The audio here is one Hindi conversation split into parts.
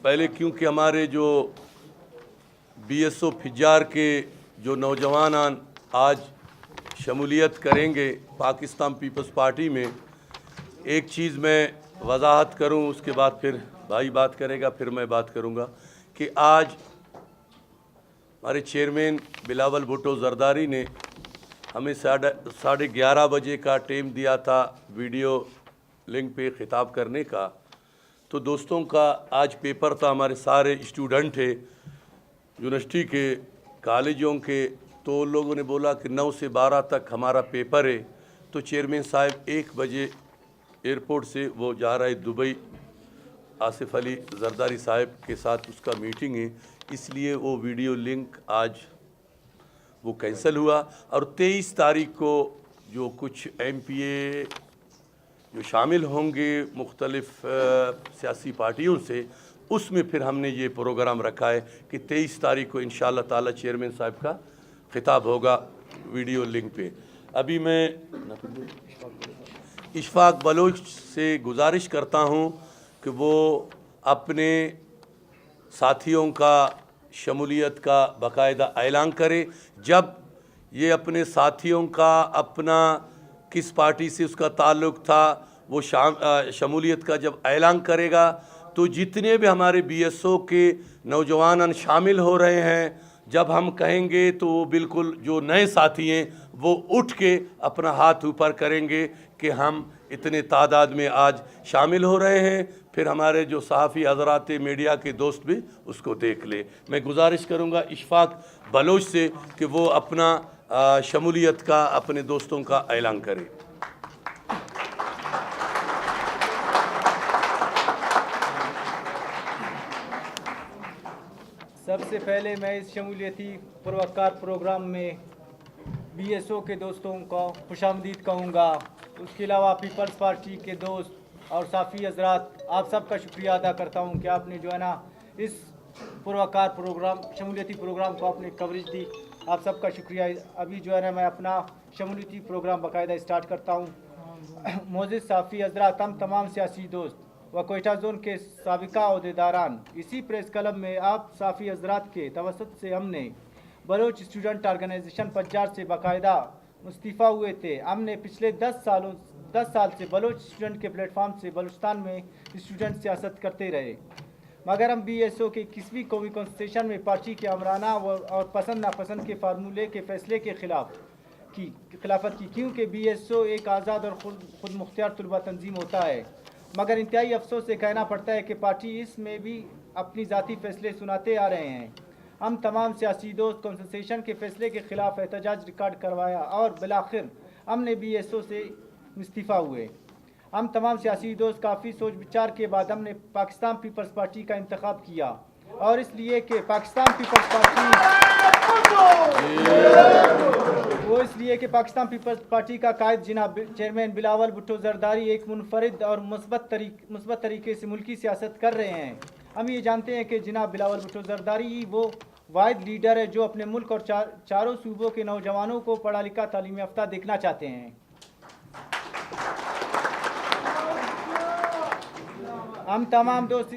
पहले क्योंकि हमारे जो BSO फिजार के जो नौजवान आज शमूलियत करेंगे पाकिस्तान पीपल्स पार्टी में, एक चीज़ मैं वजाहत करूं, उसके बाद फिर भाई बात करेगा, फिर मैं बात करूंगा कि आज हमारे चेयरमैन बिलावल भुट्टो जरदारी ने हमें 11:30 बजे का टाइम दिया था वीडियो लिंक पे खिताब करने का। तो दोस्तों का आज पेपर था, हमारे सारे स्टूडेंट थे यूनिवर्सिटी के, कॉलेजों के, तो लोगों ने बोला कि 9 से 12 तक हमारा पेपर है। तो चेयरमैन साहब 1 बजे एयरपोर्ट से वो जा रहा है दुबई, आसिफ अली जरदारी साहब के साथ उसका मीटिंग है, इसलिए वो वीडियो लिंक आज वो कैंसिल हुआ। और 23 तारीख को जो कुछ MPA जो शामिल होंगे मुख्तलिफ सियासी पार्टियों से, उसमें फिर हमने ये प्रोग्राम रखा है कि 23 तारीख को इंशाअल्लाह ताला चेयरमैन साहब का खिताब होगा वीडियो लिंक पे। अभी मैं इशफाक बलोच से गुजारिश करता हूँ कि वो अपने साथियों का शमूलियत का बाकायदा ऐलान करे। जब ये अपने साथियों का अपना किस पार्टी से उसका ताल्लुक़ था वो शमूलियत का जब ऐलान करेगा तो जितने भी हमारे BSO के नौजवान शामिल हो रहे हैं, जब हम कहेंगे तो वो बिल्कुल जो नए साथी हैं वो उठ के अपना हाथ ऊपर करेंगे कि हम इतने तादाद में आज शामिल हो रहे हैं। फिर हमारे जो सहाफ़ी हज़रात मीडिया के दोस्त भी उसको देख ले। मैं गुजारिश करूँगा इशफाक बलोच से कि वो अपना शमूलियत का अपने दोस्तों का ऐलान करें। सबसे पहले मैं इस शमूलियती पुरवकार प्रोग्राम में BSO के दोस्तों को खुशामदीद कहूँगा। उसके अलावा पीपल्स पार्टी के दोस्त और साफ़ी हज़रात, आप सबका शुक्रिया अदा करता हूँ कि आपने जो है ना इस पुरवकार प्रोग्राम शमूलियती प्रोग्राम को आपने कवरेज दी। आप सबका शुक्रिया। अभी जो है ना मैं अपना शमूलियती प्रोग्राम बाकायदा स्टार्ट करता हूँ। मोअज़्ज़िज़ साफ़ी हज़रात, हम तमाम सियासी दोस्त व कोयटा जोन के साबिका अहदेदारान, इसी प्रेस क्लब में आप साफ़ी हज़रात के तवसत से हमने बलोच स्टूडेंट ऑर्गेनाइजेशन पज्जार से बाकायदा मुस्तफ़ा हुए थे। हमने पिछले 10 साल से बलोच स्टूडेंट के प्लेटफार्म से बलूचिस्तान में स्टूडेंट सियासत करते रहे, मगर हम BSO के 21वीं कौमी कॉन्स्टिट्यूशन में पार्टी के अमराना और पसंद नापसंद के फार्मूले के फैसले के खिलाफत की, क्योंकि BSO एक आज़ाद और खुद मुख्तियार तलबा तंजीम होता है। मगर इंतहाई अफसोस से कहना पड़ता है कि पार्टी इसमें भी अपनी ज़ाती फैसले सुनाते आ रहे हैं। हम तमाम सियासी दोस्त कॉन्स्टिट्यूशन के फैसले के ख़िलाफ़ एहतजाज रिकॉर्ड करवाया और बिलाखिर हमने BSO से इस्तीफ़ा हुए। हम तमाम सियासी दोस्त काफ़ी सोच विचार के बाद हमने पाकिस्तान पीपल्स पार्टी का इंतखाब किया, और इसलिए कि पाकिस्तान पीपल्स पार्टी का कायद जनाब चेयरमैन बिलावल भुट्टो जरदारी एक मुनफरिद और मुस्बत तरीके से मुल्की सियासत कर रहे हैं। हम ये जानते हैं कि जनाब बिलावल भुट्टो जरदारी वो वाहिद लीडर है जो अपने मुल्क और चारों सूबों के नौजवानों को पढ़ा लिखा तालीम याफ्ता देखना चाहते हैं। हम तमाम दोस्त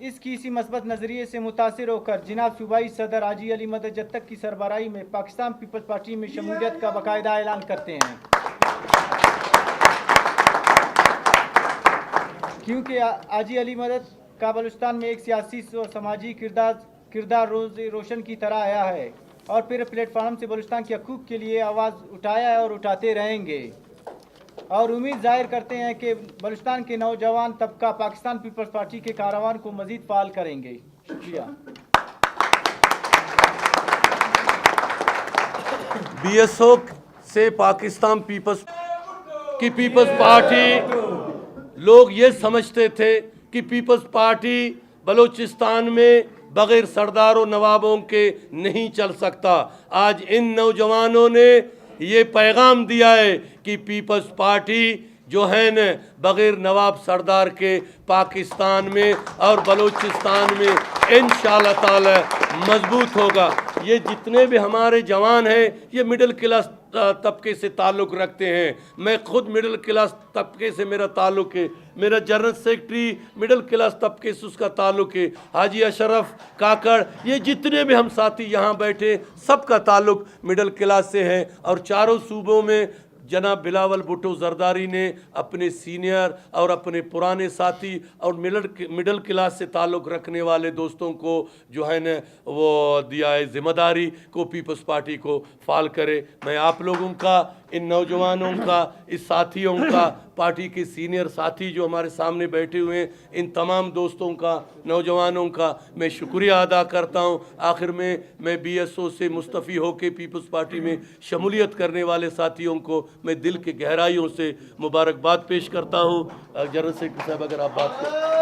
इसकी इसी मस्बत नज़रिए से मुतासिर होकर जनाब सूबाई सदर हाजी अली मदद जत्तक की सरबराही में पाकिस्तान पीपल्स पार्टी में शमूलियत का बाकायदा ऐलान करते हैं, क्योंकि हाजी अली मदद का बलूचिस्तान में एक सियासी और समाजी किरदार रोशन की तरह आया है और फिर प्लेटफार्म से बलूचिस्तान के हकूक़ के लिए आवाज़ उठाया है और उठाते रहेंगे, और उम्मीद जाहिर करते हैं कि बलूचिस्तान के नौजवान तबका पाकिस्तान पीपल्स पार्टी के कारवान को मज़ीद फ़ाल करेंगे। शुक्रिया। BSO से पाकिस्तान पीपल्स पार्टी, लोग ये समझते थे कि पीपल्स पार्टी बलूचिस्तान में बग़ैर सरदारों नवाबों के नहीं चल सकता। आज इन नौजवानों ने ये पैगाम दिया है कि पीपल्स पार्टी जो है न बग़ैर नवाब सरदार के पाकिस्तान में और बलूचिस्तान में इंशाअल्लाह ताला मजबूत होगा। ये जितने भी हमारे जवान हैं ये मिडिल क्लास तबके से ताल्लुक़ रखते हैं। मैं खुद मिडिल क्लास तबके से मेरा ताल्लुक़ है। मेरा जनरल सेक्रेटरी मिडिल क्लास तबके से उसका ताल्लुक़ है। हाजी अशरफ काकड़, ये जितने भी हम साथी यहाँ बैठे, सबका ताल्लुक़ मिडिल क्लास से है। और चारों सूबों में जनाब बिलावल भुट्टो जरदारी ने अपने सीनियर और अपने पुराने साथी और मिडिल क्लास से ताल्लुक़ रखने वाले दोस्तों को जो है न वो दिया है ज़िम्मेदारी को पीपल्स पार्टी को फाल करे। मैं आप लोगों का, इन नौजवानों का, इस साथियों का, पार्टी के सीनियर साथी जो हमारे सामने बैठे हुए हैं, इन तमाम दोस्तों का, नौजवानों का मैं शुक्रिया अदा करता हूं। आखिर में मैं BSO से मुस्तफ़ी होकर पीपल्स पार्टी में शमूलियत करने वाले साथियों को मैं दिल के गहराइयों से मुबारकबाद पेश करता हूं। जनरल सेक्रेटरी साहब, अगर आप बात करें।